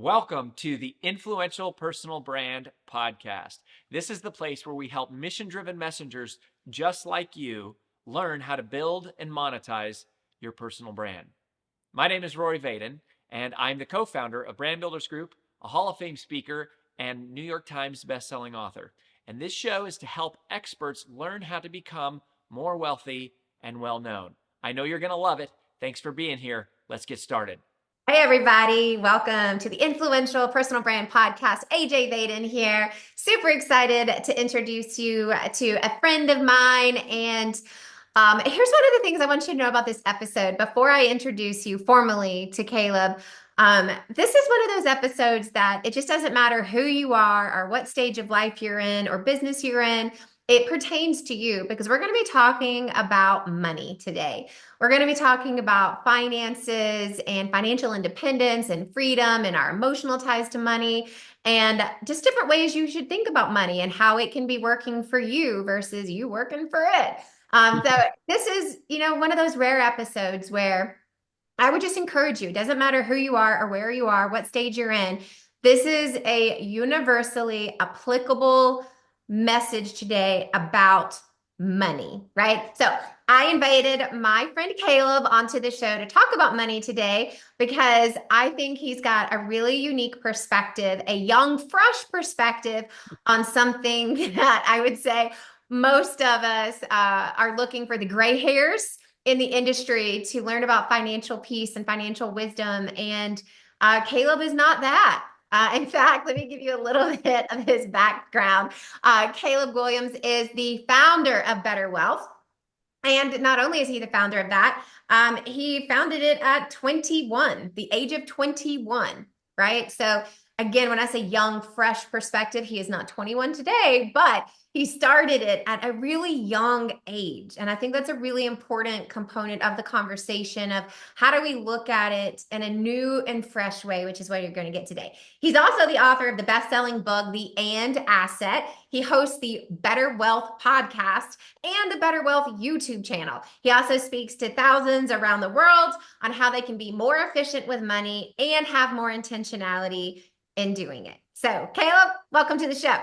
Welcome to the Influential Personal Brand Podcast. This is the place where we help mission-driven messengers just like you learn how to build and monetize your personal brand. My name is Rory Vaden, and I'm the co-founder of Brand Builders Group, a Hall of Fame speaker, and New York Times bestselling author. And this show is to help experts learn how to become more wealthy and well-known. I know you're going to love it. Thanks for being here. Let's get started. Hey, everybody. Welcome to the Influential Personal Brand Podcast. AJ Vaden here. Super excited to introduce you to a friend of mine. And here's one of the things I want you to know about this episode. Before I introduce you formally to Caleb, this is one of those episodes that it just doesn't matter who you are or what stage of life you're in or business you're in. It pertains to you because we're going to be talking about money today. We're going to be talking about finances and financial independence and freedom and our emotional ties to money and just different ways you should think about money and how it can be working for you versus you working for it. So this is, one of those rare episodes where I would just encourage you. It doesn't matter who you are or where you are, what stage you're in. This is a universally applicable message today about money, right? So I invited my friend Caleb onto the show to talk about money today because I think he's got a really unique perspective, a young, fresh perspective on something that I would say most of us are looking for the gray hairs in the industry to learn about financial peace and financial wisdom. And Caleb is not that. In fact, let me give you a little bit of his background. Caleb Guilliams is the founder of BetterWealth. And not only is he the founder of that, he founded it at 21, the age of 21, right? So again, when I say young, fresh perspective, he is not 21 today, but he started it at a really young age. And I think that's a really important component of the conversation of how do we look at it in a new and fresh way, which is what you're going to get today. He's also the author of the best-selling book, The And Asset. He hosts the BetterWealth podcast and the BetterWealth YouTube channel. He also speaks to thousands around the world on how they can be more efficient with money and have more intentionality in doing it. So, Caleb, welcome to the show.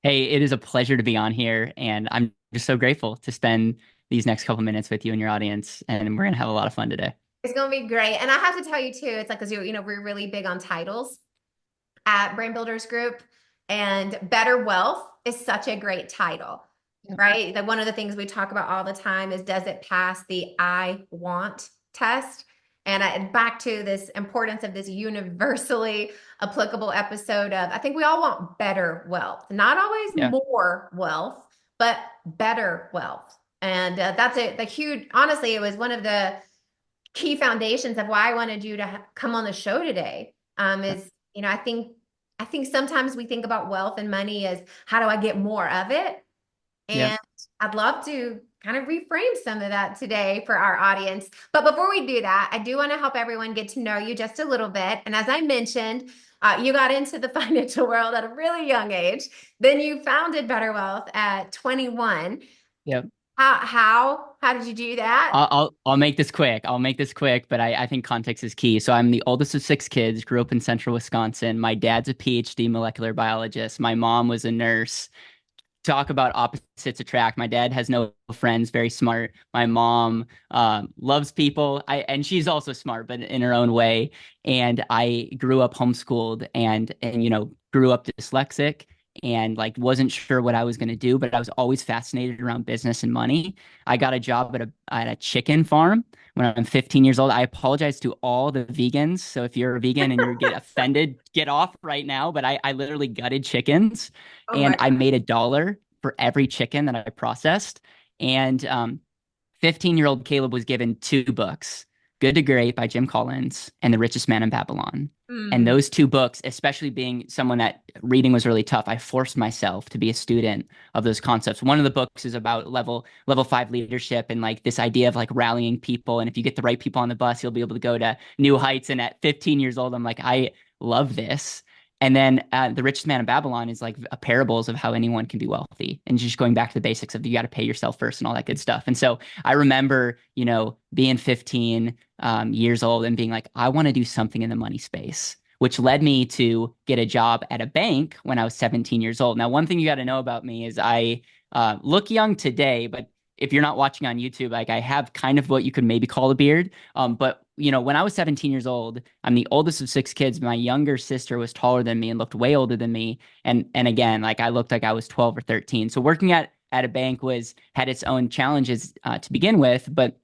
Hey, it is a pleasure to be on here, and I'm just so grateful to spend these next couple minutes with you and your audience, and we're going to have a lot of fun today. It's going to be great. And I have to tell you too, it's like, because we're really big on titles at Brand Builders Group, and Better Wealth is such a great title, right? That one of the things we talk about all the time is, does it pass the I want test? And back to this importance of this universally applicable episode of, I think we all want better wealth, not always more wealth, but better wealth. And that's the huge, honestly, it was one of the key foundations of why I wanted you to come on the show today. I think sometimes we think about wealth and money as, how do I get more of it? And I'd love to kind of reframe some of that today for our audience. But before we do that, I do want to help everyone get to know you just a little bit. And as I mentioned, you got into the financial world at a really young age. Then you founded BetterWealth at 21. Yep. How did you do that? I'll make this quick. But I think context is key. So I'm the oldest of 6 kids, grew up in central Wisconsin. My dad's a PhD molecular biologist. My mom was a nurse. Talk about opposites attract. My dad has no friends, very smart. My mom loves people, and she's also smart, but in her own way. And I grew up homeschooled and grew up dyslexic and wasn't sure what I was going to do, but I was always fascinated around business and money. I got a job at a chicken farm when I'm 15 years old. I apologize to all the vegans. So if you're a vegan and you get offended, get off right now. But I literally gutted chickens and I made $1 for every chicken that I processed. And 15-year-old Caleb was given 2 books, Good to Great by Jim Collins and The Richest Man in Babylon. And those 2 books, especially being someone that reading was really tough, I forced myself to be a student of those concepts. One of the books is about level 5 leadership and this idea of rallying people. And if you get the right people on the bus, you'll be able to go to new heights. And at 15 years old, I'm like, I love this. And then The Richest Man in Babylon is parables of how anyone can be wealthy, and just going back to the basics of you got to pay yourself first and all that good stuff. And so I remember, being 15 years old and being like, I want to do something in the money space, which led me to get a job at a bank when I was 17 years old. Now, one thing you got to know about me is I look young today, but if you're not watching on YouTube, like I have kind of what you could maybe call a beard. But when I was 17 years old, I'm the oldest of six kids. My younger sister was taller than me and looked way older than me. And again, like I looked like I was 12 or 13. So working at a bank had its own challenges to begin with, but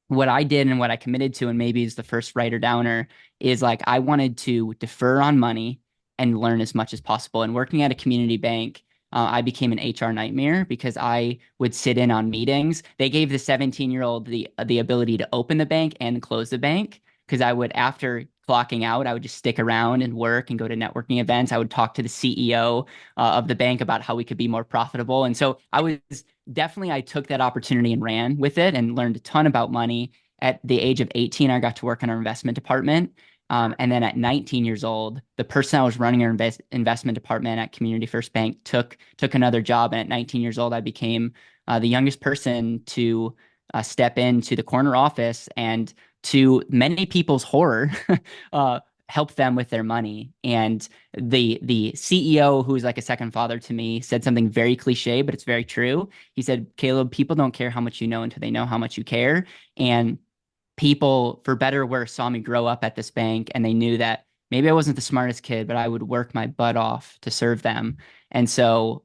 what I did and what I committed to, and maybe is the first writer downer, is like I wanted to defer on money and learn as much as possible. And working at a community bank, I became an HR nightmare because I would sit in on meetings. They gave the 17-year-old the ability to open the bank and close the bank because I would, after clocking out, I would just stick around and work and go to networking events. I would talk to the CEO of the bank about how we could be more profitable. And so I took that opportunity and ran with it and learned a ton about money. At the age of 18, I got to work in our investment department. And then at 19 years old, the person I was running our investment department at Community First Bank took another job. And at 19 years old, I became the youngest person to step into the corner office and, to many people's horror, help them with their money. And the CEO, who is like a second father to me, said something very cliche, but it's very true. He said, Caleb, people don't care how much you know until they know how much you care. And people, for better or worse, saw me grow up at this bank, and they knew that maybe I wasn't the smartest kid, but I would work my butt off to serve them. And so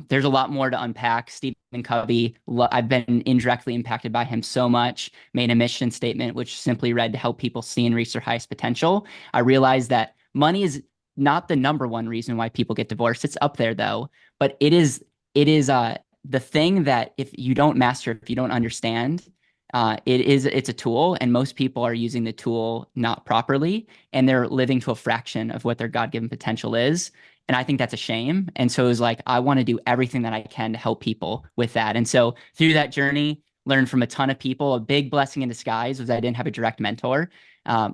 there's a lot more to unpack. Stephen Covey, I've been indirectly impacted by him so much, made a mission statement, which simply read, to help people see and reach their highest potential. I realized that money is not the number one reason why people get divorced. It's up there though, but it is the thing that if you don't master, if you don't understand, it's a tool, and most people are using the tool not properly, and they're living to a fraction of what their God-given potential is. And I think that's a shame. And so it was like, I want to do everything that I can to help people with that. And so through that journey, learned from a ton of people. A big blessing in disguise was I didn't have a direct mentor.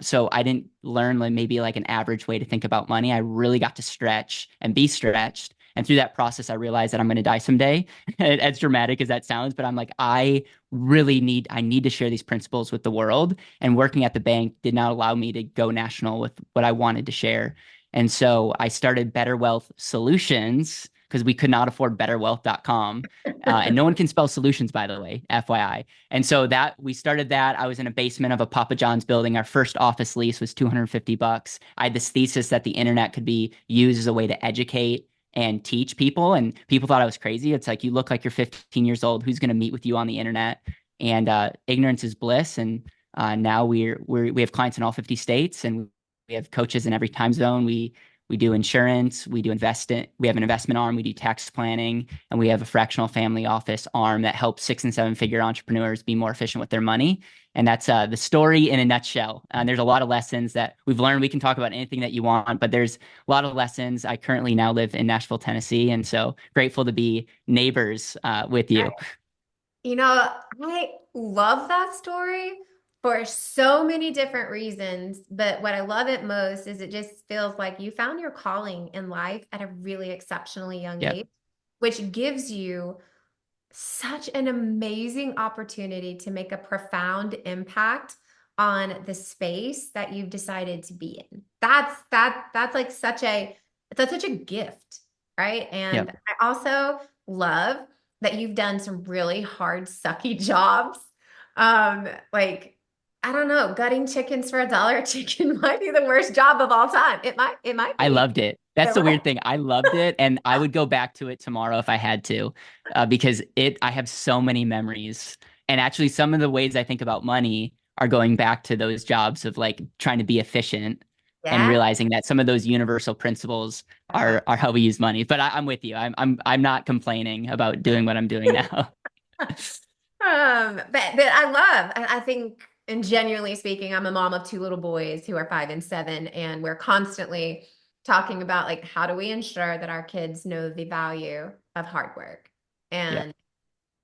So I didn't learn maybe like an average way to think about money. I really got to stretch and be stretched. And through that process, I realized that I'm going to die someday. As dramatic as that sounds, but I'm like, I need to share these principles with the world. And working at the bank did not allow me to go national with what I wanted to share. And so I started BetterWealth Solutions because we could not afford betterwealth.com. And no one can spell solutions, by the way, FYI. And so we started that. I was in a basement of a Papa John's building. Our first office lease was $250. I had this thesis that the internet could be used as a way to educate and teach people. And people thought I was crazy. It's like, you look like you're 15 years old. Who's going to meet with you on the internet? And ignorance is bliss. And now we have clients in all 50 states, and we have coaches in every time zone. We do insurance, we have an investment arm, we do tax planning, and we have a fractional family office arm that helps 6 and 7 figure entrepreneurs be more efficient with their money. And that's the story in a nutshell. And there's a lot of lessons that we've learned. We can talk about anything that you want, but there's a lot of lessons. I currently now live in Nashville, Tennessee, and so grateful to be neighbors with you. I love that story for so many different reasons, but what I love it most is it just feels like you found your calling in life at a really exceptionally young Yep. age, which gives you such an amazing opportunity to make a profound impact on the space that you've decided to be in. That's like that's such a gift, right? And Yep. I also love that you've done some really hard, sucky jobs. Like, I don't know, gutting chickens for $1 a chicken might be the worst job of all time. It might I be. loved it. That's You're the right. weird thing. I loved it, and I would go back to it tomorrow if I had to, because I have so many memories. And actually, some of the ways I think about money are going back to those jobs of like trying to be efficient and Yeah. realizing that some of those universal principles are how we use money. But I'm with you. I'm not complaining about doing what I'm doing now. But I think, and genuinely speaking, I'm a mom of 2 little boys who are 5 and 7, and we're constantly talking about like how do we ensure that our kids know the value of hard work. Yeah.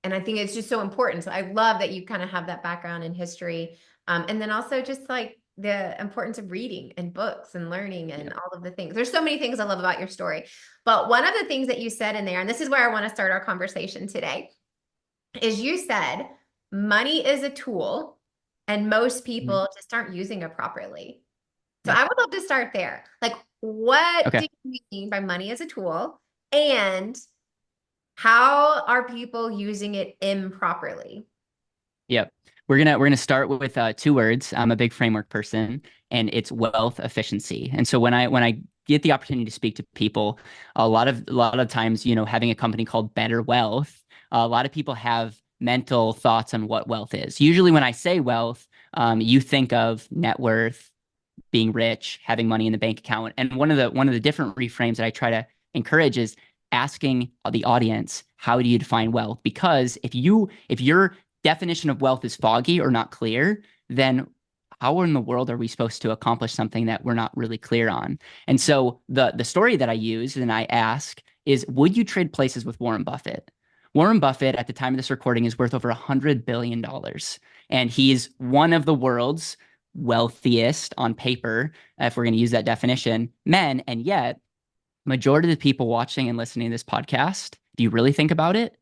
And I think it's just so important. So I love that you kind of have that background in history. And then also just like the importance of reading and books and learning and Yeah. all of the things. There's so many things I love about your story. But one of the things that you said in there, and this is where I want to start our conversation today, is you said money is a tool and most Mhm. people just aren't using it properly. So Yep. I would love to start there. Like, what Okay. do you mean by money as a tool? And how are people using it improperly? Yep. We're gonna start with two words. I'm a big framework person, and it's wealth efficiency. And so when I get the opportunity to speak to people, a lot of times, having a company called BetterWealth, a lot of people have mental thoughts on what wealth is. Usually, when I say wealth, you think of net worth, being rich, having money in the bank account. And one of the different reframes that I try to encourage is asking the audience, how do you define wealth? Because if your definition of wealth is foggy or not clear, then how in the world are we supposed to accomplish something that we're not really clear on? And so the story that I use and I ask is, would you trade places with Warren Buffett? Warren Buffett at the time of this recording is worth over $100 billion. And he's one of the world's wealthiest on paper, if we're going to use that definition, men. And yet, majority of the people watching and listening to this podcast, if you really think about it,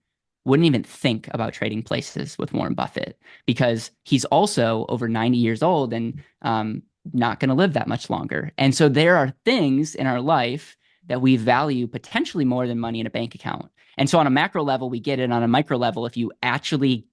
wouldn't even think about trading places with Warren Buffett because he's also over 90 years old and not going to live that much longer. And so there are things in our life that we value potentially more than money in a bank account. And so on a macro level, we get it. On a micro level, if you actually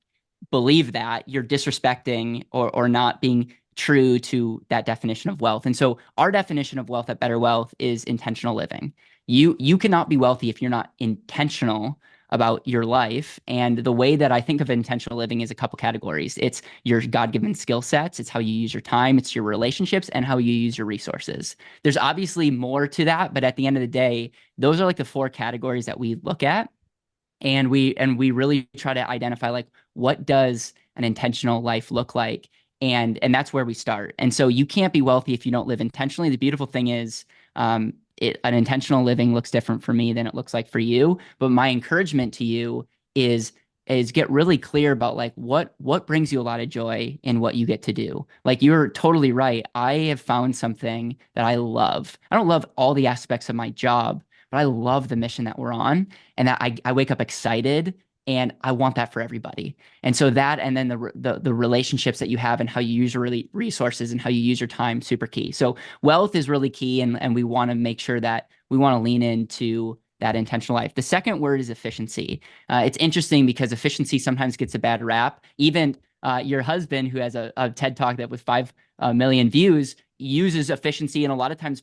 believe that, you're disrespecting or not being true to that definition of wealth. And so our definition of wealth at Better Wealth is intentional living. You cannot be wealthy if you're not intentional about your life. And the way that I think of intentional living is a couple categories. It's your God-given skill sets, it's how you use your time, it's your relationships, and how you use your resources. There's obviously more to that, but at the end of the day, those are like the four categories that we look at. And we really try to identify, like, what does an intentional life look like, and that's where we start. And so you can't be wealthy if you don't live intentionally. The beautiful thing is, an intentional living looks different for me than it looks like for you. But my encouragement to you is get really clear about, like, what brings you a lot of joy in what you get to do. Like, you're totally right. I have found something that I love. I don't love all the aspects of my job, but I love the mission that we're on, and that I wake up excited, and I want that for everybody. And so that, and then the relationships that you have and how you use your resources and how you use your time, super key. So wealth is really key, and we want to make sure that we want to lean into that intentional life. The second word is efficiency. It's interesting because efficiency sometimes gets a bad rap. Even your husband, who has a TED Talk that with 5 million views, uses efficiency. And a lot of times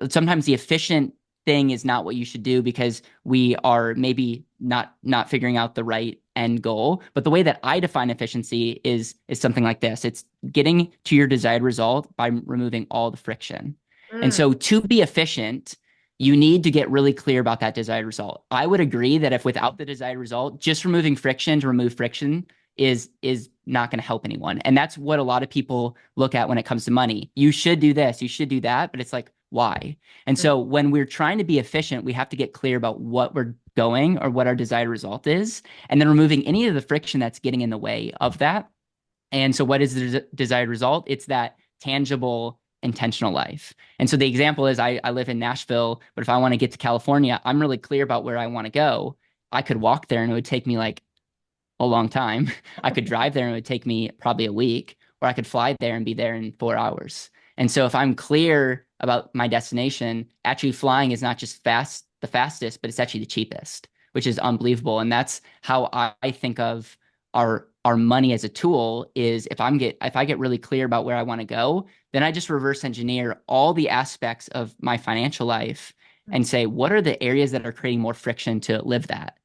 sometimes the efficient thing is not what you should do because we are maybe not figuring out the right end goal. But the way that I define efficiency is something like this. It's getting to your desired result by removing all the friction. And so to be efficient, you need to get really clear about that desired result. I would agree that if without the desired result, just removing friction to remove friction is not going to help anyone. And that's what a lot of people look at when it comes to money. You should do this, you should do that, but it's like, why? And so when we're trying to be efficient, we have to get clear about what we're going or what our desired result is, and then removing any of the friction that's getting in the way of that. And so what is the desired result? It's that tangible, intentional life. And so the example is I live in Nashville, but if I want to get to California, I'm really clear about where I want to go. I could walk there and it would take me like a long time. I could drive there and it would take me probably a week, or I could fly there and be there in 4 hours. And so if I'm clear about my destination, actually flying is not just the fastest, but it's actually the cheapest, which is unbelievable. And that's how I think of our money as a tool. Is if I get really clear about where I want to go, then I just reverse engineer all the aspects of my financial life and say, what are the areas that are creating more friction to live that?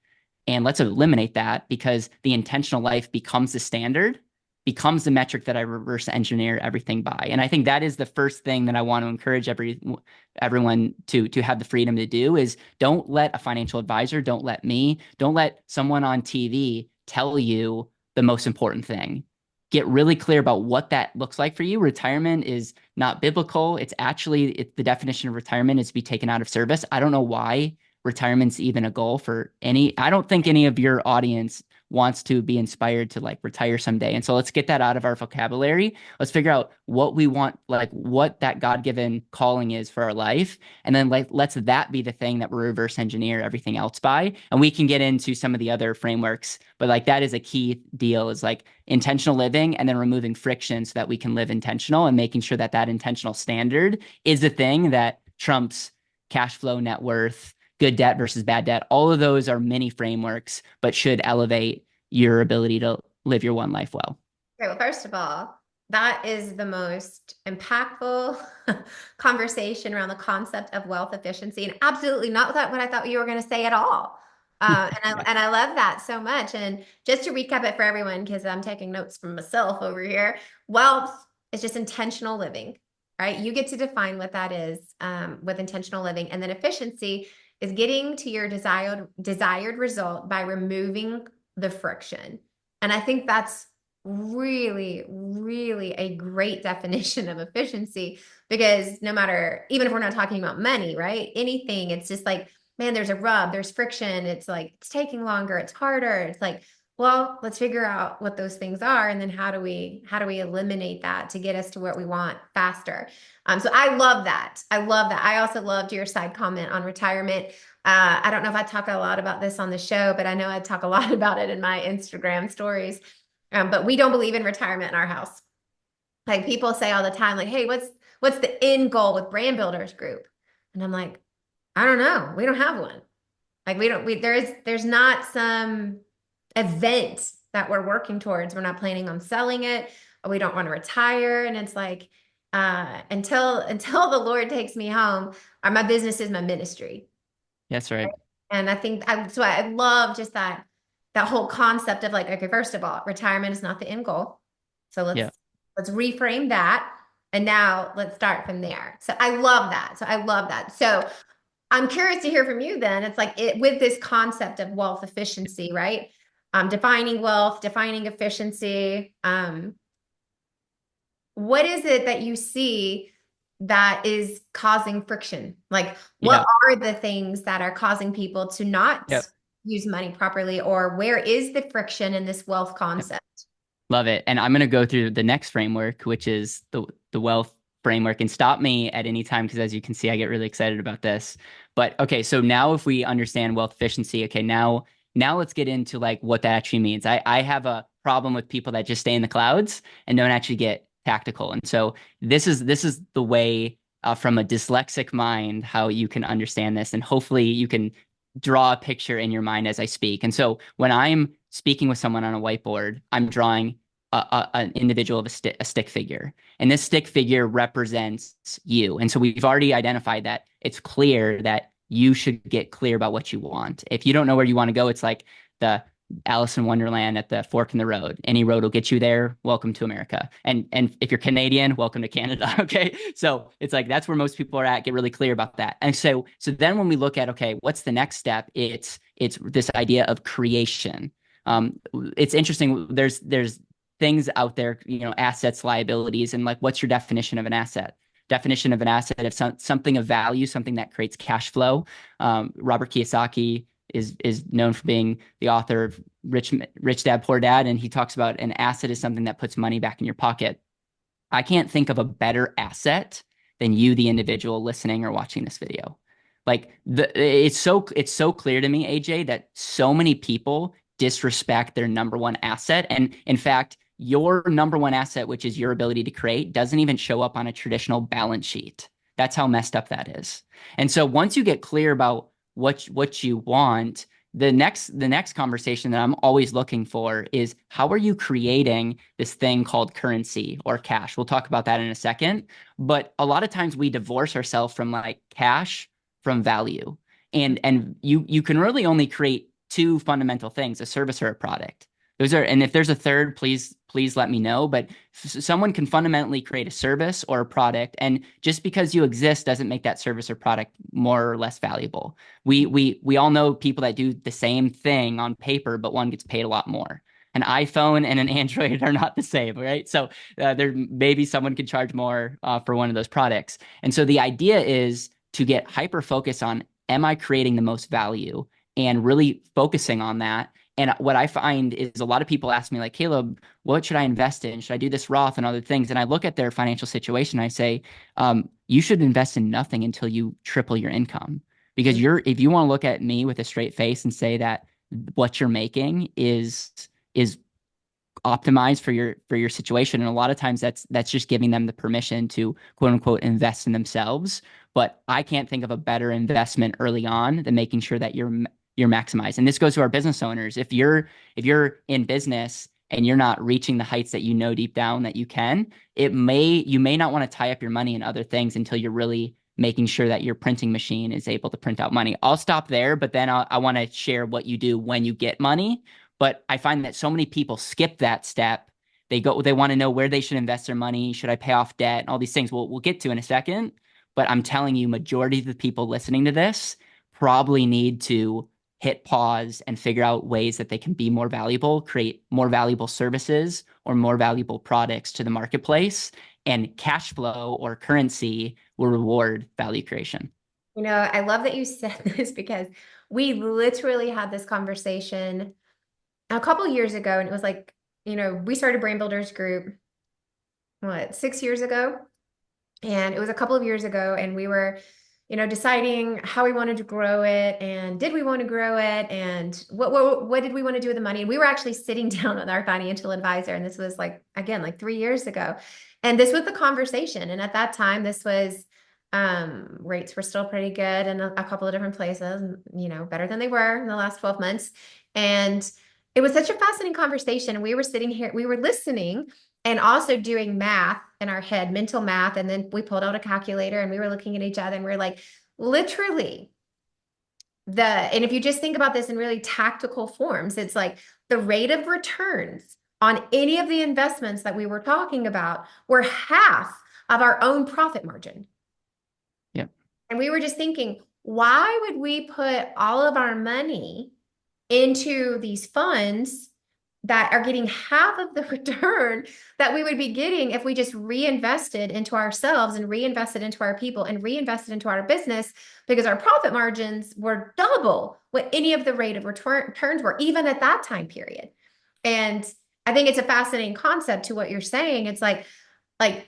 And let's eliminate that, because the intentional life becomes the standard, becomes the metric that I reverse engineer everything by. And I think that is the first thing that I want to encourage everyone to have the freedom to do, is don't let a financial advisor, don't let someone on TV tell you the most important thing. Get really clear about what that looks like for you. Retirement is not biblical. The definition of retirement is to be taken out of service. I don't know why retirement's even a goal for I don't think any of your audience wants to be inspired to like retire someday. And so let's get that out of our vocabulary. Let's figure out what we want, like what that God-given calling is for our life. And then let's that be the thing that we reverse engineer everything else by. And we can get into some of the other frameworks, but like that is a key deal, is like intentional living and then removing friction so that we can live intentional, and making sure that that intentional standard is the thing that trumps cash flow, net worth, good debt versus bad debt. All of those are mini frameworks, but should elevate your ability to live your one life well. Okay, well, first of all, that is the most impactful conversation around the concept of wealth efficiency, and absolutely not what I thought you were going to say at all. And I love that so much. And just to recap it for everyone, because I'm taking notes from myself over here, wealth is just intentional living, right? You get to define what that is with intentional living, and then efficiency is getting to your desired result by removing the friction. And I think that's really, really a great definition of efficiency, because no matter, even if we're not talking about money, right? Anything, it's just like, man, there's a rub, there's friction. It's like, it's taking longer, it's harder. It's like, well, let's figure out what those things are. And then how do we eliminate that to get us to what we want faster? So I love that. I love that. I also loved your side comment on retirement. I don't know if I talk a lot about this on the show, but I know I talk a lot about it in my Instagram stories. But we don't believe in retirement in our house. Like people say all the time, like, hey, what's the end goal with Brand Builders Group? And I'm like, I don't know. We don't have one. Like there's not some event that we're working towards. We're not planning on selling it. We don't want to retire. And it's like, until the Lord takes me home, my business is my ministry. That's right. And I think so I love just that whole concept of like, okay, first of all, retirement is not the end goal. So let's reframe that. And now let's start from there. So I love that. So I'm curious to hear from you then. It's like with this concept of wealth efficiency, right? Defining wealth, defining efficiency. What is it that you see that is causing friction? Like, what are the things that are causing people to not use money properly, or where is the friction in this wealth concept? Love it. And I'm going to go through the next framework, which is the wealth framework, and stop me at any time, because as you can see, I get really excited about this. But okay, so now if we understand wealth efficiency, okay, now let's get into like what that actually means. I have a problem with people that just stay in the clouds and don't actually get tactical. And so this is the way from a dyslexic mind, how you can understand this, and hopefully you can draw a picture in your mind as I speak. And so when I'm speaking with someone on a whiteboard, I'm drawing an individual of a stick figure, and this stick figure represents you. And so we've already identified that it's clear that you should get clear about what you want. If you don't know where you want to go, it's like the Alice in Wonderland at the fork in the road. Any road will get you there. Welcome to America. And if you're Canadian, welcome to Canada. Okay. So it's like, that's where most people are at. Get really clear about that. And so then when we look at, okay, what's the next step? It's this idea of creation. It's interesting. There's things out there, assets, liabilities, and like, what's your definition of an asset? Definition of an asset of something of value, something that creates cash flow. Robert Kiyosaki is known for being the author of Rich Dad, Poor Dad, and he talks about an asset is something that puts money back in your pocket. I can't think of a better asset than you, the individual listening or watching this video. Like it's so clear to me, AJ, that so many people disrespect their number one asset. And in fact, your number one asset, which is your ability to create, doesn't even show up on a traditional balance sheet. That's how messed up that is. And so once you get clear about what you want, the next conversation that I'm always looking for is, how are you creating this thing called currency or cash? We'll talk about that in a second. But a lot of times we divorce ourselves from like cash from value. And you can really only create two fundamental things, a service or a product. And if there's a third, please let me know. But someone can fundamentally create a service or a product, and just because you exist doesn't make that service or product more or less valuable. We all know people that do the same thing on paper, but one gets paid a lot more. An iPhone and an Android are not the same, right? So there maybe someone could charge more for one of those products. And so the idea is to get hyper focused on, am I creating the most value, and really focusing on that. And what I find is a lot of people ask me like, Caleb, what should I invest in? Should I do this Roth and other things? And I look at their financial situation. I say, you should invest in nothing until you triple your income. Because if you want to look at me with a straight face and say that what you're making is optimized for your situation, and a lot of times that's just giving them the permission to quote unquote invest in themselves. But I can't think of a better investment early on than making sure that you're maximized. And this goes to our business owners. If you're in business and you're not reaching the heights that you know deep down that you can, you may not want to tie up your money in other things until you're really making sure that your printing machine is able to print out money. I'll stop there, but then I want to share what you do when you get money. But I find that so many people skip that step. They want to know where they should invest their money. Should I pay off debt and all these things? We'll get to in a second. But I'm telling you, majority of the people listening to this probably need to hit pause and figure out ways that they can be more valuable, create more valuable services or more valuable products to the marketplace. And cash flow or currency will reward value creation. I love that you said this because we literally had this conversation a couple years ago, and it was like, we started Brand Builders Group, 6 years ago? And it was a couple of years ago, and we were, deciding how we wanted to grow it, and did we want to grow it, and what did we want to do with the money? And we were actually sitting down with our financial advisor, and this was like 3 years ago. And this was the conversation. And at that time, this was rates were still pretty good in a couple of different places, better than they were in the last 12 months. And it was such a fascinating conversation. We were sitting here, we were listening and also doing math in our head, mental math. And then we pulled out a calculator and we were looking at each other and we were like, literally, and if you just think about this in really tactical forms, it's like the rate of returns on any of the investments that we were talking about were half of our own profit margin. Yep. And we were just thinking, why would we put all of our money into these funds that are getting half of the return that we would be getting if we just reinvested into ourselves and reinvested into our people and reinvested into our business, because our profit margins were double what any of the rate of returns were, even at that time period. And I think it's a fascinating concept to what you're saying. It's like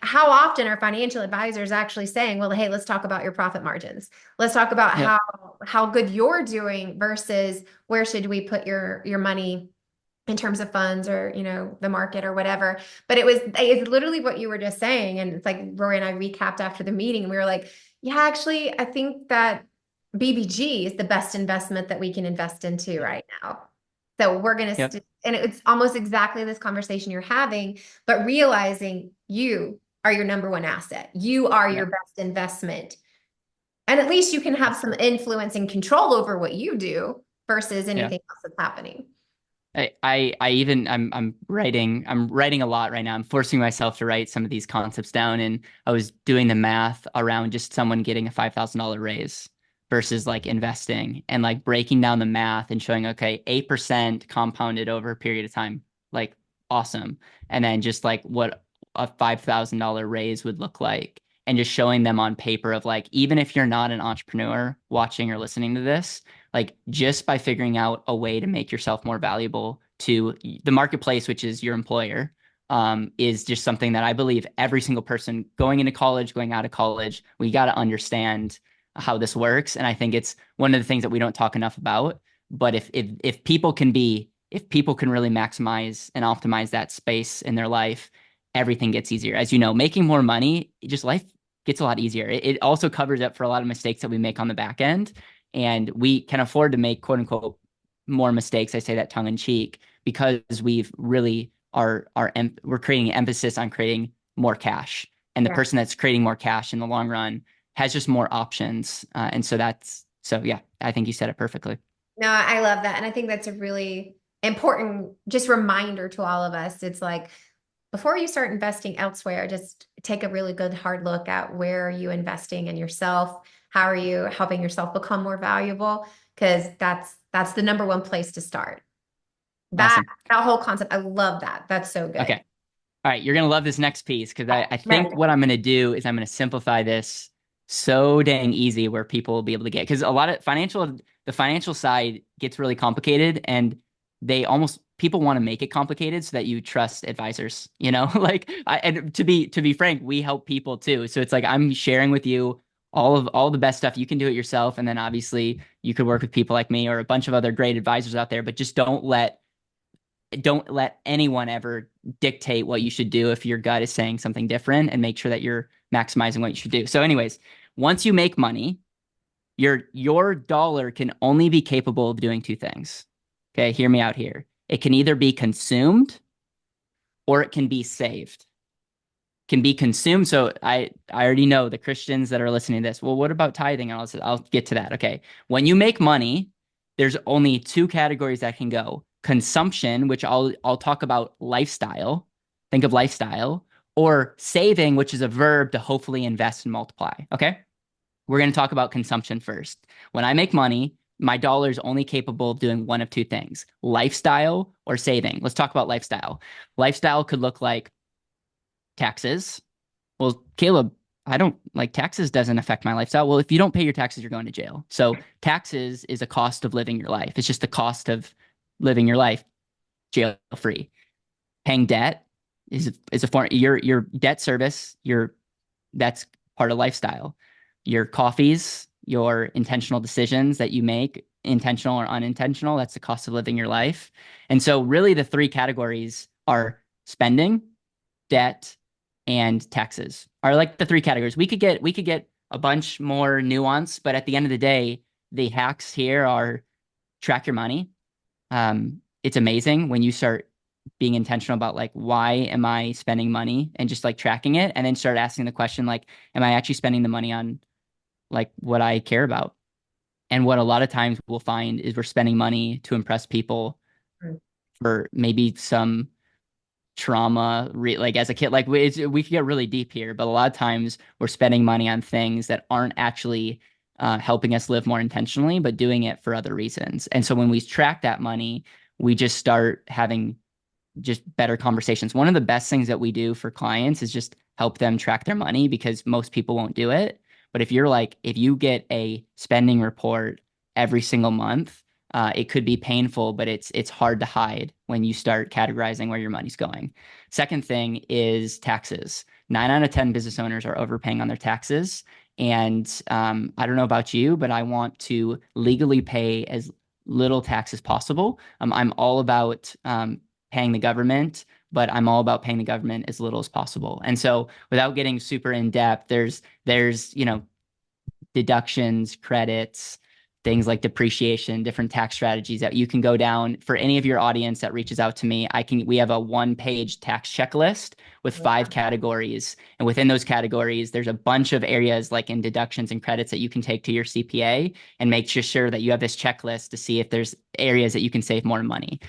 how often are financial advisors actually saying, well, hey, let's talk about your profit margins. Let's talk about Yep. how good you're doing versus where should we put your money in terms of funds or, the market or whatever. But it's literally what you were just saying. And it's like Rory and I recapped after the meeting and we were like, yeah, actually, I think that BBG is the best investment that we can invest into right now. So we're going to, and it's almost exactly this conversation you're having, but realizing you are your number one asset. You are your best investment. And at least you can have some influence and control over what you do versus anything else that's happening. I'm writing a lot right now. I'm forcing myself to write some of these concepts down. And I was doing the math around just someone getting a $5,000 raise versus like investing and like breaking down the math and showing, okay, 8% compounded over a period of time, like awesome. And then just like what a $5,000 raise would look like and just showing them on paper of like, even if you're not an entrepreneur watching or listening to this, like just by figuring out a way to make yourself more valuable to the marketplace, which is your employer, is just something that I believe every single person going into college, going out of college, we got to understand how this works. And I think it's one of the things that we don't talk enough about. But if people can really maximize and optimize that space in their life, everything gets easier. As you know, making more money, just life gets a lot easier. It also covers up for a lot of mistakes that we make on the back end. And we can afford to make quote unquote more mistakes. I say that tongue in cheek because we've really we're creating an emphasis on creating more cash. And the person that's creating more cash in the long run has just more options. I think you said it perfectly. No, I love that. And I think that's a really important just reminder to all of us. It's like, before you start investing elsewhere, just take a really good hard look at where are you investing in yourself? How are you helping yourself become more valuable? Because that's the number one place to start. That whole concept, I love that. That's so good. Okay. All right. You're going to love this next piece because I think what I'm going to do is I'm going to simplify this so dang easy where people will be able to get, because a lot of the financial side gets really complicated. And people want to make it complicated so that you trust advisors, like and to be frank, we help people too. So it's like, I'm sharing with you all the best stuff. You can do it yourself. And then obviously you could work with people like me or a bunch of other great advisors out there, but just don't let anyone ever dictate what you should do if your gut is saying something different, and make sure that you're maximizing what you should do. So anyways, once you make money, your dollar can only be capable of doing two things. Okay, hear me out here. It can either be consumed or it can be saved. Can be consumed. So I already know the Christians that are listening to this. Well, what about tithing? And I'll get to that. Okay. When you make money, there's only two categories that can go: consumption, which I'll talk about lifestyle. Think of lifestyle, or saving, which is a verb to hopefully invest and multiply. Okay. We're going to talk about consumption first. When I make money, my dollar is only capable of doing one of two things: lifestyle or saving. Let's talk about lifestyle. Lifestyle could look like taxes. Well, Caleb, I don't like taxes doesn't affect my lifestyle. Well, if you don't pay your taxes, you're going to jail. So taxes is a cost of living your life. It's just the cost of living your life jail free. Paying debt is a form, your debt service, that's part of lifestyle. Your coffees, your intentional decisions that you make, intentional or unintentional, that's the cost of living your life. And so really the three categories are spending, debt, and taxes are like the three categories. We could get a bunch more nuance, but at the end of the day, the hacks here are: track your money. It's amazing when you start being intentional about like, why am I spending money, and just like tracking it, and then start asking the question like, am I actually spending the money on like what I care about? And what a lot of times we'll find is we're spending money to impress people for maybe some trauma, like as a kid. Like we could get really deep here, but a lot of times we're spending money on things that aren't actually helping us live more intentionally, but doing it for other reasons. And so when we track that money, we just start having just better conversations. One of the best things that we do for clients is just help them track their money, because most people won't do it. But if you get a spending report every single month, it could be painful, but it's hard to hide when you start categorizing where your money's going. Second thing is taxes. 9 out of 10 business owners are overpaying on their taxes. And I don't know about you, but I want to legally pay as little tax as possible. I'm all about paying the government, but I'm all about paying the government as little as possible. And so without getting super in depth, there's deductions, credits, things like depreciation, different tax strategies that you can go down. For any of your audience that reaches out to me, we have a 1-page tax checklist with 5 categories. And within those categories, there's a bunch of areas like in deductions and credits that you can take to your CPA and make sure that you have this checklist to see if there's areas that you can save more money.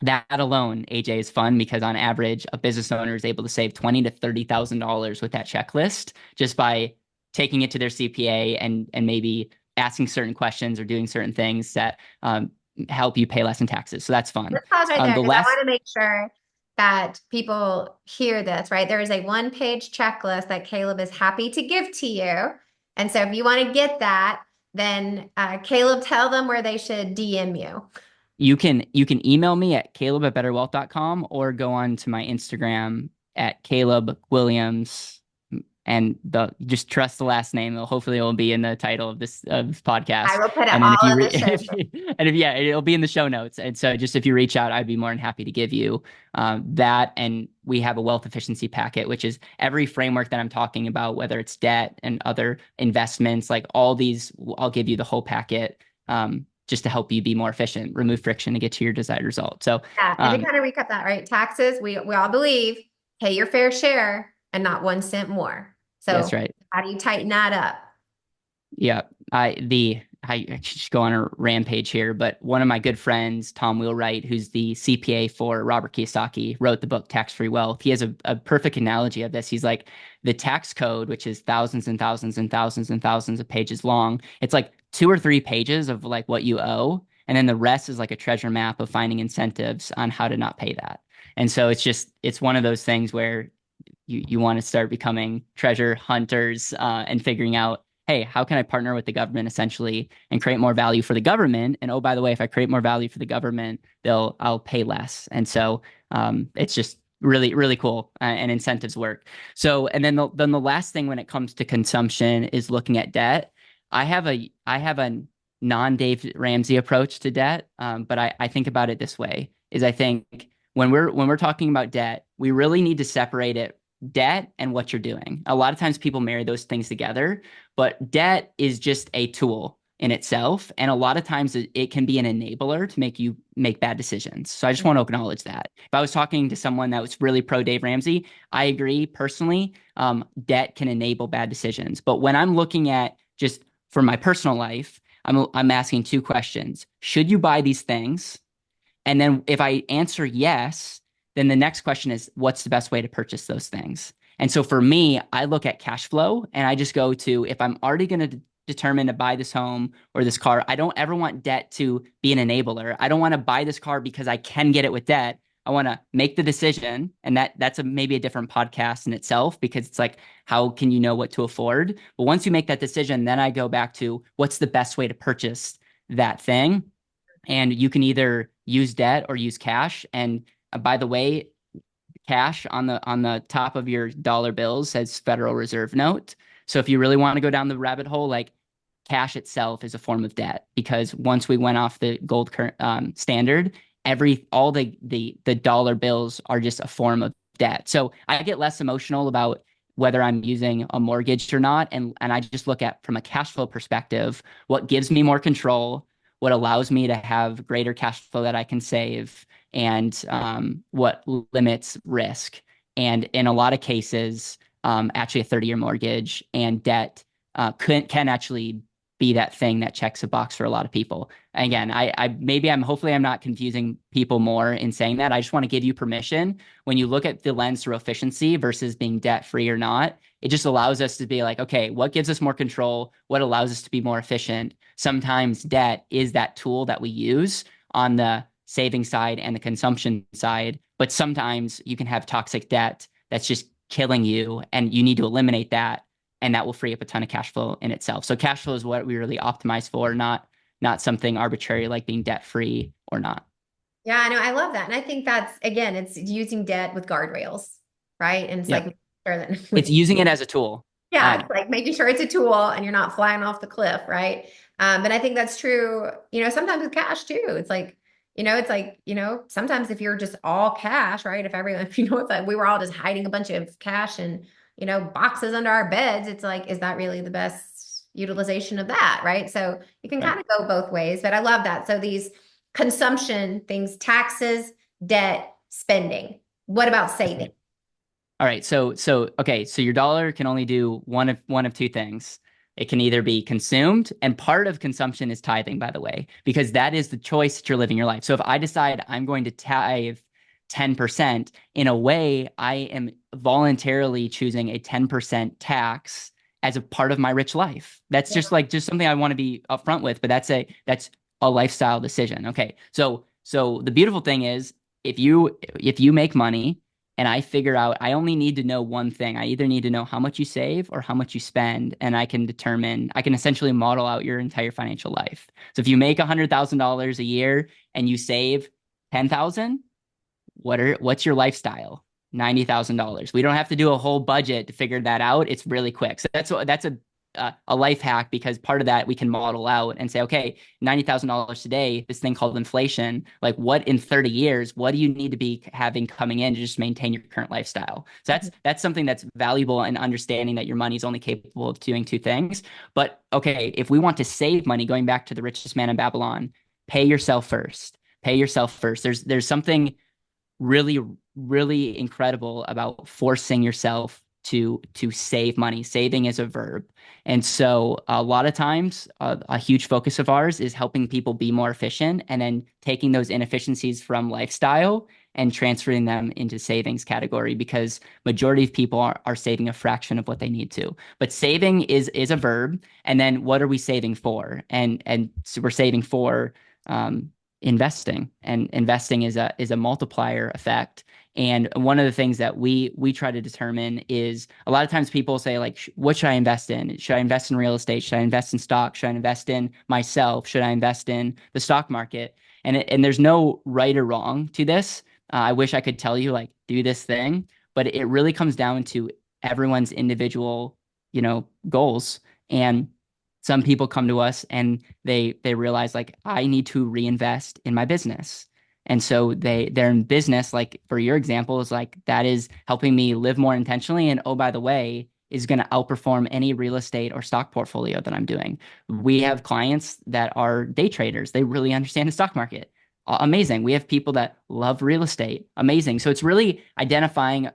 That alone, AJ, is fun, because on average, a business owner is able to save $20,000 to $30,000 with that checklist, just by taking it to their CPA and maybe asking certain questions or doing certain things that help you pay less in taxes. So that's fun. Let's pause right there, because I want to make sure that people hear this, right? There is a 1-page checklist that Caleb is happy to give to you. And so if you want to get that, then Caleb, tell them where they should DM you. You can email me at caleb@betterwealth.com, or go on to my Instagram at Caleb Guilliams, and just trust the last name. Hopefully it will be in the title of this podcast. I will put it all in the show notes. It'll be in the show notes. And so just if you reach out, I'd be more than happy to give you that. And we have a wealth efficiency packet, which is every framework that I'm talking about, whether it's debt and other investments, like all these, I'll give you the whole packet. Just to help you be more efficient, remove friction to get to your desired result. So yeah, and to kind of recap that, right? Taxes, we all believe, pay your fair share and not 1 cent more. So that's right. How do you tighten that up? Yeah, I just go on a rampage here, but one of my good friends, Tom Wheelwright, who's the CPA for Robert Kiyosaki, wrote the book Tax-Free Wealth. He has a perfect analogy of this. He's like, the tax code, which is thousands and thousands and thousands and thousands of pages long, it's like 2 or 3 pages of like what you owe, and then the rest is like a treasure map of finding incentives on how to not pay that. And so it's one of those things where you want to start becoming treasure hunters and figuring out hey, how can I partner with the government essentially and create more value for the government? And oh, by the way, if I create more value for the government, I'll pay less. And so it's just really, really cool, and incentives work. So, and then the last thing when it comes to consumption is looking at debt. I have a non-Dave Ramsey approach to debt, but I think about it this way: is I think when we're talking about debt, we really need to separate it debt and what you're doing. A lot of times people marry those things together, but debt is just a tool in itself. And a lot of times it can be an enabler to make you make bad decisions. So I just want to acknowledge that. If I was talking to someone that was really pro Dave Ramsey, I agree personally, debt can enable bad decisions. But when I'm looking at just for my personal life, I'm asking two questions. Should you buy these things? And then if I answer yes, then the next question is, what's the best way to purchase those things? And so for me, I look at cash flow and I just go to, if I'm already going to determine to buy this home or this car, I don't ever want debt to be an enabler. I don't want to buy this car because I can get it with debt. I want to make the decision. And that's maybe a different podcast in itself, because it's like, how can you know what to afford? But once you make that decision, then I go back to what's the best way to purchase that thing. And you can either use debt or use cash. And by the way, cash on the top of your dollar bills says Federal Reserve note. So if you really want to go down the rabbit hole, like, cash itself is a form of debt, because once we went off the gold standard, all the dollar bills are just a form of debt. So I get less emotional about whether I'm using a mortgage or not, and I just look at, from a cash flow perspective, what gives me more control, what allows me to have greater cash flow that I can save, and what limits risk. And in a lot of cases, actually a 30-year mortgage and debt can actually be that thing that checks a box for a lot of people. Again, hopefully I'm not confusing people more in saying that. I just want to give you permission, when you look at the lens through efficiency versus being debt free or not, it just allows us to be like, okay, what gives us more control? What allows us to be more efficient? Sometimes debt is that tool that we use on the saving side and the consumption side, but sometimes you can have toxic debt that's just killing you, and you need to eliminate that, and that will free up a ton of cash flow in itself. So cash flow is what we really optimize for, not something arbitrary like being debt free or not. Yeah, I know. I love that. And I think that's, again, it's using debt with guardrails, right? And it's Yep. like, sure that It's using it as a tool. yeah, it's like making sure it's a tool and you're not flying off the cliff, right? And I think that's true, sometimes with cash too. It's like, sometimes if you're just all cash, right? If it's like we were all just hiding a bunch of cash and, boxes under our beds, it's like, is that really the best utilization of that, right? So you can kind of go both ways, but I love that. So these consumption things, taxes, debt, spending. What about saving? All right. So okay. So your dollar can only do one of two things. It can either be consumed, and part of consumption is tithing, by the way, because that is the choice that you're living your life. So if I decide I'm going to tithe 10%, in a way, I am voluntarily choosing a 10% tax as a part of my rich life. That's just something I want to be upfront with, but that's a lifestyle decision. Okay. So the beautiful thing is, if you make money, and I figure out I only need to know one thing. I either need to know how much you save or how much you spend, and I can essentially model out your entire financial life. So if you make $100,000 a year and you save 10,000, what's your lifestyle? $90,000. We don't have to do a whole budget to figure that out. It's really quick. So that's a life hack, because part of that we can model out and say, okay, $90,000 today, this thing called inflation, like, what in 30 years, what do you need to be having coming in to just maintain your current lifestyle? So that's something that's valuable, in understanding that your money is only capable of doing two things. But okay, if we want to save money, going back to the richest man in Babylon, pay yourself first. Pay yourself first. There's something really, really incredible about forcing yourself to save money. Saving is a verb. And so a lot of times, a huge focus of ours is helping people be more efficient, and then taking those inefficiencies from lifestyle and transferring them into savings category, because majority of people are saving a fraction of what they need to. But saving is a verb. And then what are we saving for? And so we're saving for investing, and investing is a multiplier effect. And one of the things that we try to determine is a lot of times people say like, what should I invest in? Should I invest in real estate? Should I invest in stock? Should I invest in myself? Should I invest in the stock market? And there's no right or wrong to this. I wish I could tell you like do this thing, but it really comes down to everyone's individual, goals. And some people come to us and they realize like I need to reinvest in my business. And so they're in business, like for your example, is like that is helping me live more intentionally. And oh, by the way, is going to outperform any real estate or stock portfolio that I'm doing. We have clients that are day traders. They really understand the stock market. Amazing. We have people that love real estate. Amazing. So it's really identifying,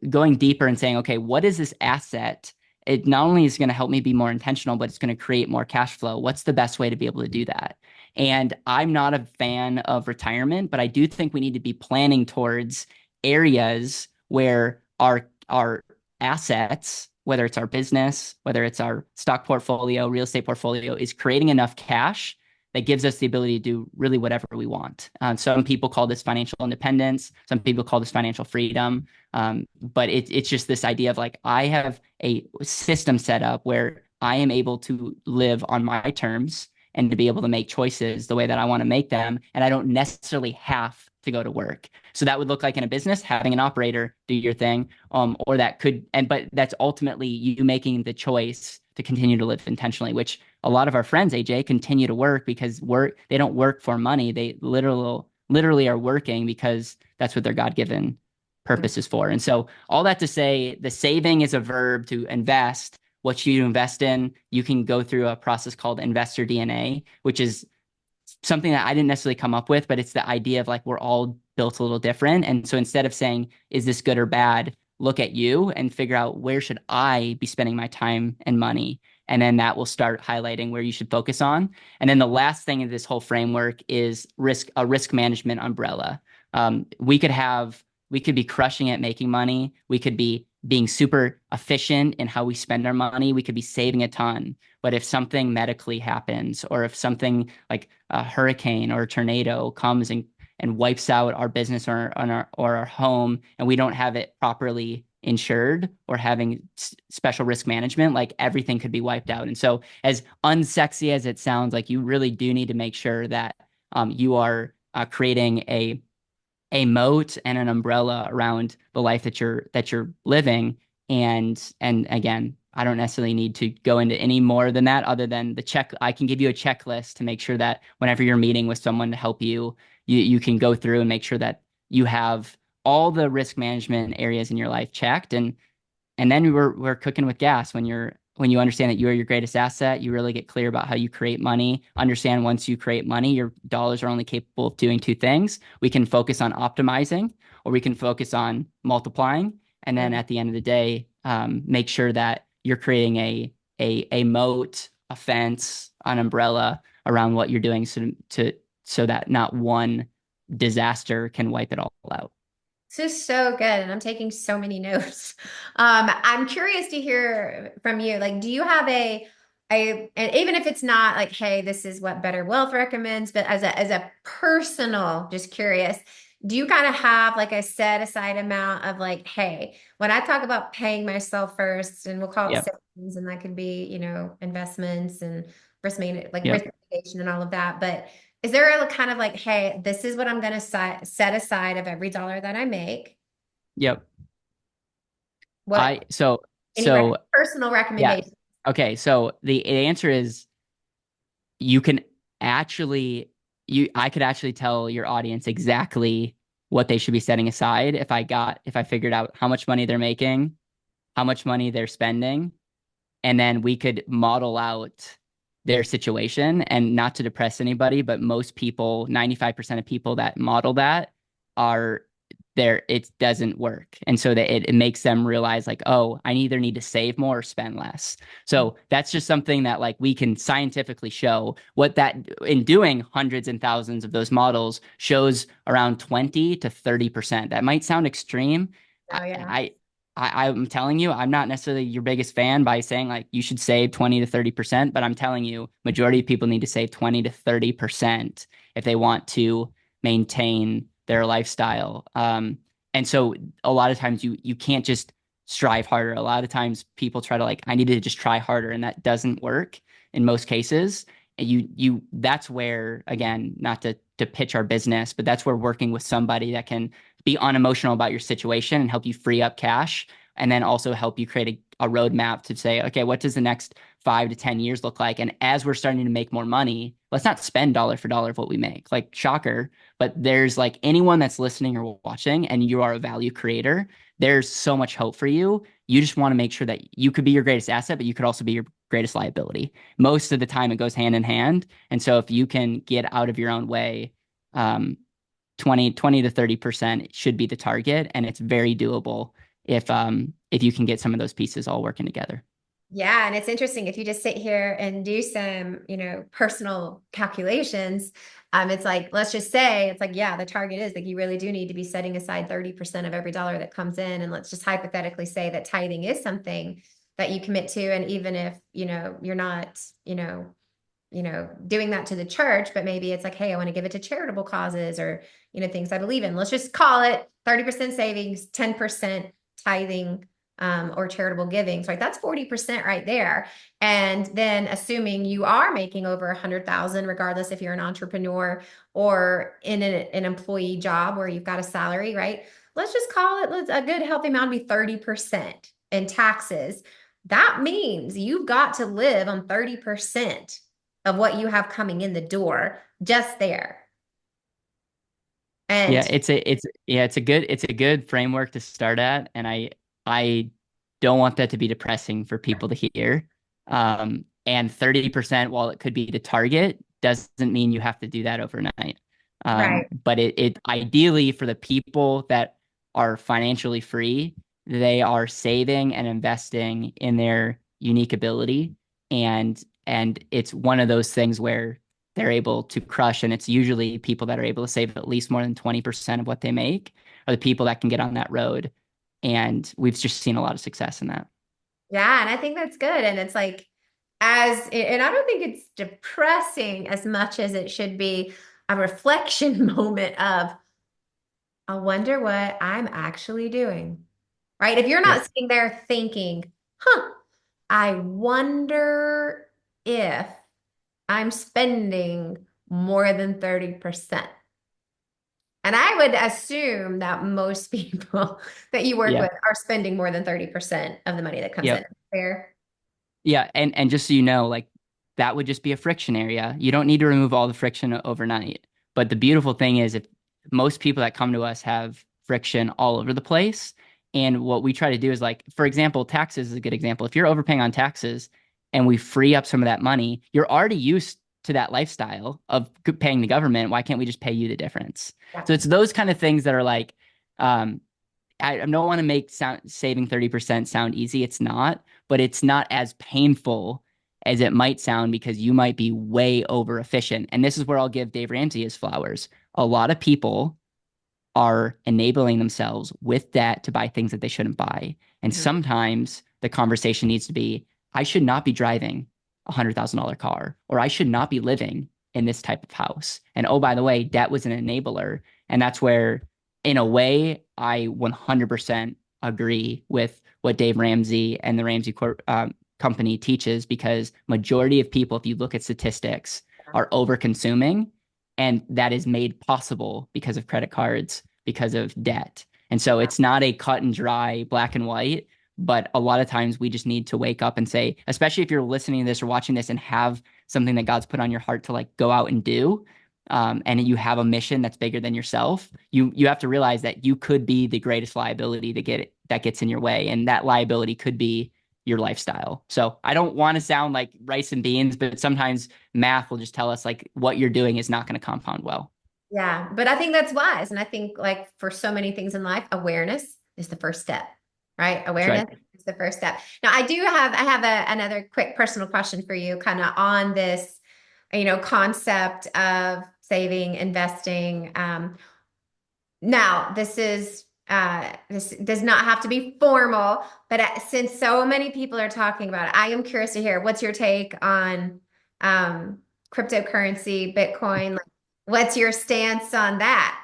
going deeper and saying, okay, what is this asset? It not only is going to help me be more intentional, but it's going to create more cash flow. What's the best way to be able to do that? And I'm not a fan of retirement, but I do think we need to be planning towards areas where our assets, whether it's our business, whether it's our stock portfolio, real estate portfolio, is creating enough cash that gives us the ability to do really whatever we want. Some people call this financial independence. Some people call this financial freedom. But it's just this idea of like, I have a system set up where I am able to live on my terms and to be able to make choices the way that I want to make them. And I don't necessarily have to go to work. So that would look like in a business, having an operator do your thing. Or that could, but that's ultimately you making the choice to continue to live intentionally, which a lot of our friends, AJ, continue to work because they don't work for money. They literally are working because that's what their God-given purpose is for. And so all that to say, the saving is a verb to invest. What you invest in, you can go through a process called investor DNA, which is something that I didn't necessarily come up with, but it's the idea of like we're all built a little different. And so instead of saying, is this good or bad, look at you and figure out where should I be spending my time and money. And then that will start highlighting where you should focus on. And then the last thing in this whole framework is a risk management umbrella. We could be crushing it, making money. We could be being super efficient in how we spend our money. We could be saving a ton. But if something medically happens, or if something like a hurricane or a tornado comes and wipes out our business or our home, and we don't have it properly insured or having special risk management, like everything could be wiped out. And so as unsexy as it sounds, like you really do need to make sure that you are creating a moat and an umbrella around the life that you're living. And again, I don't necessarily need to go into any more than that, other than I can give you a checklist to make sure that whenever you're meeting with someone to help you can go through and make sure that you have all the risk management areas in your life checked. And then we're cooking with gas. When you understand that you are your greatest asset, you really get clear about how you create money. Understand once you create money, your dollars are only capable of doing two things. We can focus on optimizing, or we can focus on multiplying. And then at the end of the day, make sure that you're creating a moat, a fence, an umbrella around what you're doing, so that not one disaster can wipe it all out. This is so good, and I'm taking so many notes. I'm curious to hear from you. Like, do you have and even if it's not like, hey, this is what Better Wealth recommends, but as a personal, just curious, do you kind of have like a set aside amount of like, hey, when I talk about paying myself first, and we'll call it Yep. savings, and that could be, investments and risk like risk Yep. mitigation and all of that, but is there a kind of like, hey, this is what I'm going to set aside of every dollar that I make? Yep. What, So any personal yeah. recommendations? Okay. So the answer is you can I could actually tell your audience exactly what they should be setting aside if I figured out how much money they're making, how much money they're spending, and then we could model out their situation. And not to depress anybody, but most people, 95% of people that model that are there, it doesn't work. And so that it makes them realize like, oh, I either need to save more or spend less. So that's just something that like we can scientifically show what that in doing hundreds and thousands of those models shows around 20 to 30%. That might sound extreme. Oh yeah. I'm telling you, I'm not necessarily your biggest fan by saying like you should save 20 to 30%, but I'm telling you, majority of people need to save 20 to 30% if they want to maintain their lifestyle. And And so a lot of times you can't just strive harder. A lot of times people try to like, I need to just try harder, and that doesn't work in most cases. And that's where, again, not to pitch our business, but that's where working with somebody that can be unemotional about your situation and help you free up cash, and then also help you create a roadmap to say, okay, what does the next 5 to 10 years look like? And as we're starting to make more money, let's not spend dollar for dollar of what we make. Like, shocker, but there's like anyone that's listening or watching and you are a value creator, there's so much hope for you. You just want to make sure that you could be your greatest asset, but you could also be your greatest liability. Most of the time it goes hand in hand. And so if you can get out of your own way, 20 to 30% should be the target. And it's very doable if you can get some of those pieces all working together. Yeah, and it's interesting if you just sit here and do some, personal calculations. It's like, let's just say it's like, yeah, the target is like you really do need to be setting aside 30% of every dollar that comes in. And let's just hypothetically say that tithing is something that you commit to. And even if, you're not, doing that to the church, but maybe it's like, hey, I want to give it to charitable causes or, things I believe in. Let's just call it 30% savings, 10% tithing, or charitable giving. So like that's 40% right there. And then assuming you are making over 100,000, regardless if you're an entrepreneur or in an employee job where you've got a salary, right? Let's just call it a good healthy amount to be 30% in taxes. That means you've got to live on 30% of what you have coming in the door just there. Yeah, And it's a good framework to start at, and I don't want that to be depressing for people to hear. And 30%, while it could be the target, doesn't mean you have to do that overnight. right. But it ideally for the people that are financially free, they are saving and investing in their unique ability, and it's one of those things where they're able to crush. And it's usually people that are able to save at least more than 20% of what they make are the people that can get on that road. And we've just seen a lot of success in that. Yeah, and I think that's good. And it's like, and I don't think it's depressing as much as it should be a reflection moment of, I wonder what I'm actually doing, right? If you're not Yep. sitting there thinking, huh, I wonder if I'm spending more than 30%. And I would assume that most people that you work Yeah. with are spending more than 30% of the money that comes in. Yep. Fair? Yeah. And just so you know, like that would just be a friction area. You don't need to remove all the friction overnight. But the beautiful thing is if most people that come to us have friction all over the place. And what we try to do is like, for example, taxes is a good example. If you're overpaying on taxes and we free up some of that money, you're already used to that lifestyle of paying the government. Why can't we just pay you the difference? Yeah. So it's those kind of things that are like, um, I don't want to make saving 30% sound easy. It's not, but it's not as painful as it might sound because you might be way over efficient. And this is where I'll give Dave Ramsey his flowers. A lot of people are enabling themselves with debt to buy things that they shouldn't buy. And Mhm. sometimes the conversation needs to be, I should not be driving a $100,000 car, or I should not be living in this type of house. And oh, by the way, debt was an enabler. And that's where, in a way, I 100% agree with what Dave Ramsey and the Ramsey company teaches, because majority of people, if you look at statistics, are over consuming, and that is made possible because of credit cards, because of debt. And so it's not a cut and dry black and white, but a lot of times we just need to wake up and say, especially if you're listening to this or watching this and have something that God's put on your heart to like go out and do, and you have a mission that's bigger than yourself, you have to realize that you could be the greatest liability to get it, that gets in your way, and that liability could be your lifestyle. So I don't want to sound like rice and beans, but sometimes math will just tell us like what you're doing is not going to compound well. Yeah, but I think that's wise. And I think like for so many things in life, awareness is the first step, right? That's Awareness right. is the first step. Now, I have another quick personal question for you, kind of on this, concept of saving, investing. Now, this does not have to be formal, but since so many people are talking about it, I am curious to hear what's your take on cryptocurrency, Bitcoin? Like, what's your stance on that?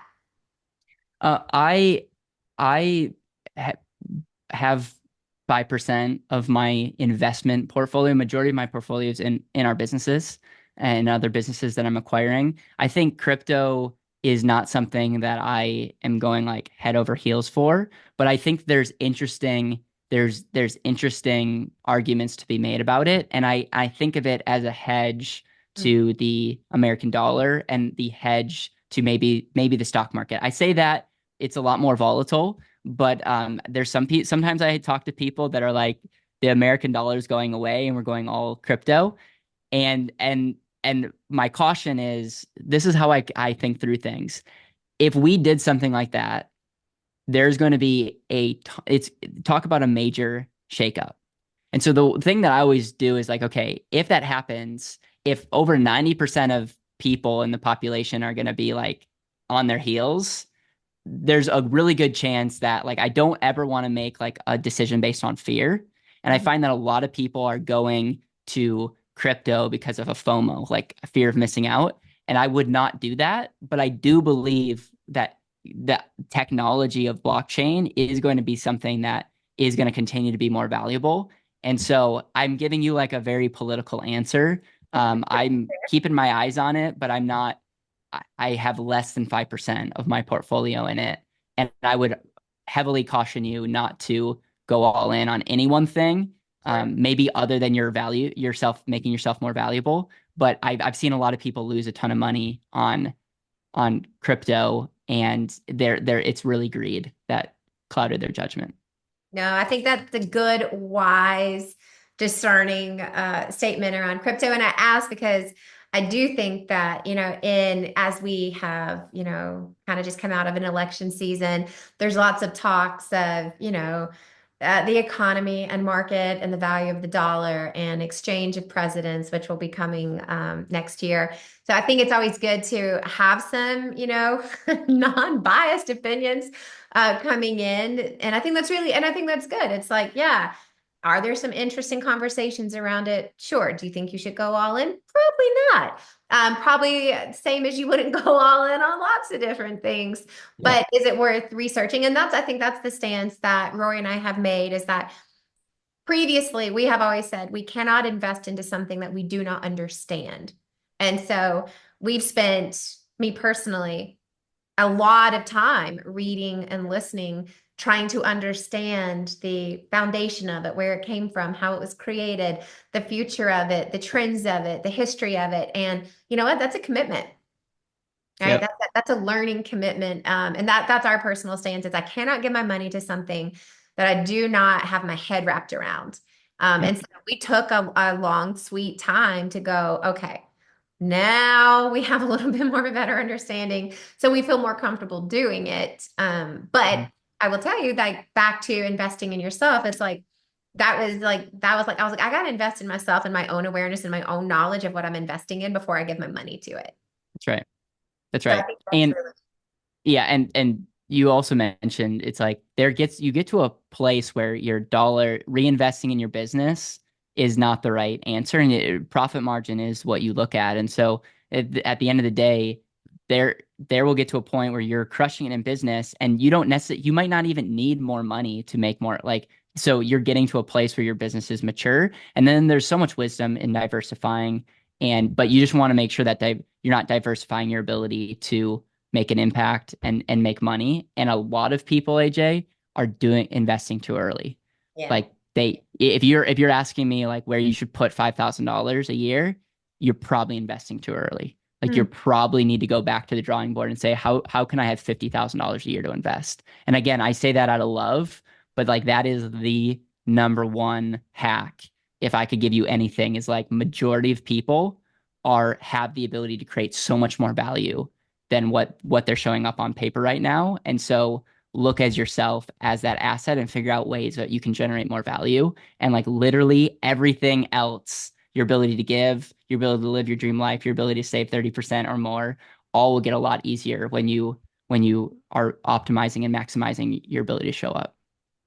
I I ha have 5% of my investment portfolio. Majority of my portfolio is in our businesses and other businesses that I'm acquiring. I think crypto is not something that I am going like head over heels for, but I think there's interesting arguments to be made about it, and I think of it as a hedge to the American dollar and the hedge to maybe the stock market. I say that it's a lot more volatile, but there's sometimes I talk to people that are like the American dollar is going away and we're going all crypto. And my caution is this is how I think through things. If we did something like that, there's going to be it's talk about a major shakeup. And so the thing that I always do is like, okay, if that happens, if over 90% of people in the population are going to be like on their heels, there's a really good chance that like I don't ever want to make like a decision based on fear. And I find that a lot of people are going to crypto because of a FOMO, like a fear of missing out. And I would not do that, but I do believe that the technology of blockchain is going to be something that is going to continue to be more valuable. And so I'm giving you like a very political answer. I'm keeping my eyes on it, but I'm not I have less than 5% of my portfolio in it. And I would heavily caution you not to go all in on any one thing, maybe other than making yourself more valuable. But I've seen a lot of people lose a ton of money on crypto, and it's really greed that clouded their judgment. No, I think that's a good, wise, discerning statement around crypto. And I ask because I do think that, as we have, kind of just come out of an election season, there's lots of talks of, the economy and market and the value of the dollar and exchange of presidents, which will be coming next year. So I think it's always good to have some, non-biased opinions coming in. And I think that's good. It's like, yeah, are there some interesting conversations around it? Sure. Do you think you should go all in? Probably not. Probably same as you wouldn't go all in on lots of different things. Yeah. But is it worth researching? And I think that's the stance that Rory and I have made, is that previously we have always said we cannot invest into something that we do not understand. And so we've spent, me personally, a lot of time reading and listening, trying to understand the foundation of it, where it came from, how it was created, the future of it, the trends of it, the history of it. And you know what? That's a commitment. Right. Yep. That's a learning commitment. And that's our personal stance, is I cannot give my money to something that I do not have my head wrapped around. Yep. And so we took a long, sweet time to go, okay, now we have a little bit more of a better understanding. So we feel more comfortable doing it. But Mhm. I will tell you that back to investing in yourself, it's like, I was like, I got to invest in myself and my own awareness and my own knowledge of what I'm investing in before I give my money to it. That's right. That's So I right. think that's And really yeah, and you also mentioned it's like you get to a place where your dollar reinvesting in your business is not the right answer, and profit margin is what you look at. And so at the end of the day, there will get to a point where you're crushing it in business, and you might not even need more money to make more, like, so you're getting to a place where your business is mature, and then there's so much wisdom in diversifying, but you just want to make sure that you're not diversifying your ability to make an impact and make money. And a lot of people, AJ, are doing investing too early. Yeah. Like if you're asking me like where you should put $5,000 a year, you're probably investing too early. Like you probably need to go back to the drawing board and say, how can I have $50,000 a year to invest? And again, I say that out of love, but like that is the number one hack. If I could give you anything, is like majority of people have the ability to create so much more value than what they're showing up on paper right now. And so look as yourself as that asset and figure out ways that you can generate more value. And like literally everything else, your ability to give, your ability to live your dream life, your ability to save 30% or more, all will get a lot easier when you are optimizing and maximizing your ability to show up.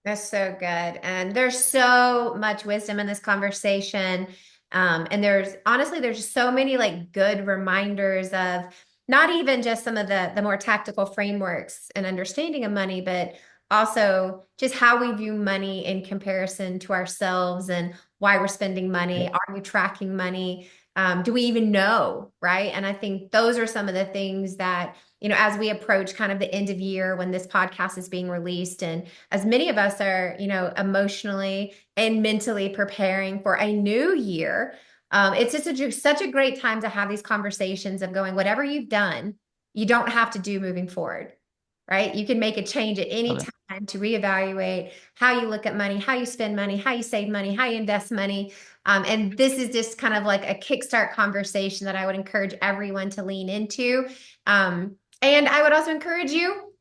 That's so good. And there's so much wisdom in this conversation. And there's so many like good reminders of not even just some of the more tactical frameworks and understanding of money, but also just how we view money in comparison to ourselves and why we're spending money. Are you tracking money? Do we even know, right? And I think those are some of the things that, as we approach kind of the end of year when this podcast is being released, and as many of us are, emotionally and mentally preparing for a new year, it's just such a great time to have these conversations of going, whatever you've done, you don't have to do moving forward, right? You can make a change at any Love it. time to reevaluate how you look at money, how you spend money, how you save money, how you invest money. And this is just kind of like a kickstart conversation that I would encourage everyone to lean into. And I would also encourage you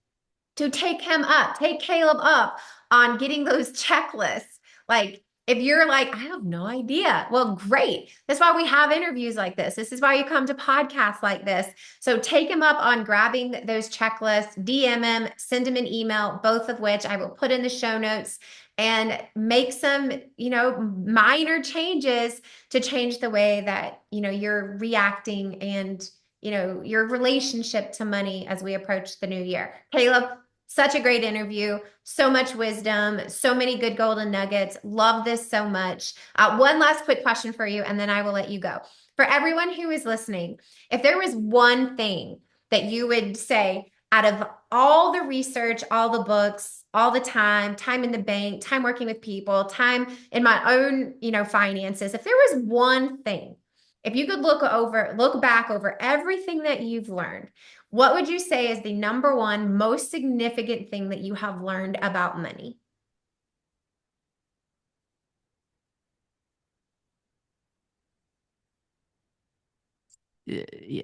to take Caleb up on getting those checklists. Like, if you're like, I have no idea, well, great. That's why we have interviews like this. This is why you come to podcasts like this. So take him up on grabbing those checklists, DM him, send him an email, both of which I will put in the show notes, and make some, minor changes to change the way that, you're reacting and, your relationship to money as we approach the new year. Caleb, such a great interview, so much wisdom, so many good golden nuggets. Love this so much. One last quick question for you, and then I will let you go. For everyone who is listening, if there was one thing that you would say out of all the research, all the books, all the time in the bank, time working with people, time in my own, finances, if there was one thing, if you could look back over everything that you've learned, what would you say is the number one most significant thing that you have learned about money?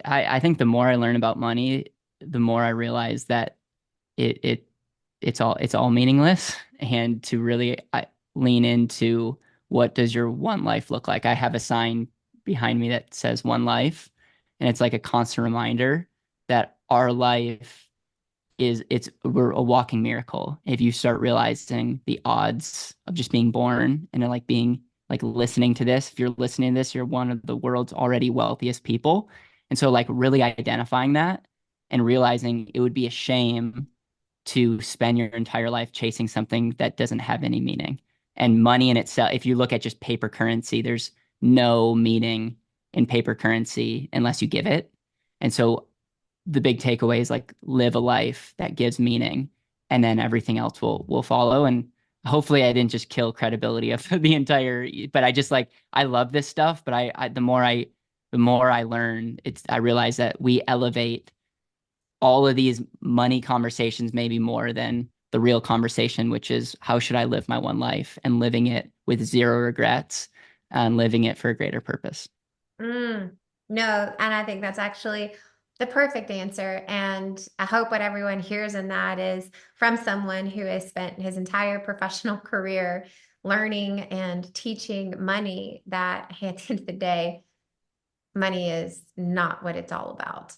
I think the more I learn about money, the more I realize that it it it's all meaningless, and to really lean into what does your one life look like. I have a sign behind me that says one life, and it's like a constant reminder that our life we're a walking miracle. If you start realizing the odds of just being born and like being like listening to this, if you're listening to this, you're one of the world's already wealthiest people. And so like really identifying that and realizing it would be a shame to spend your entire life chasing something that doesn't have any meaning. And money in itself, if you look at just paper currency, there's no meaning in paper currency unless you give it. And so the big takeaway is like live a life that gives meaning, and then everything else will follow. And hopefully I didn't just kill credibility of the entire, but I just like I love this stuff. But the more I learn, I realize that we elevate all of these money conversations maybe more than the real conversation, which is how should I live my one life, and living it with zero regrets and living it for a greater purpose. No, and I think that's actually the perfect answer. And I hope what everyone hears in that is from someone who has spent his entire professional career learning and teaching money, that at the end of the day, money is not what it's all about.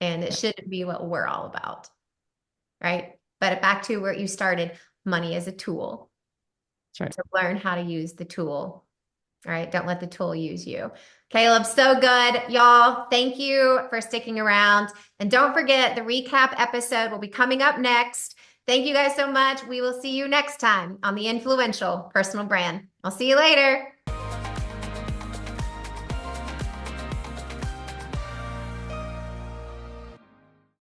And it shouldn't be what we're all about, right? But back to where you started, money is a tool. That's right. To learn how to use the tool. All right, don't let the tool use you. Caleb, so good. Y'all, thank you for sticking around. And don't forget, the recap episode will be coming up next. Thank you guys so much. We will see you next time on The Influential Personal Brand. I'll see you later.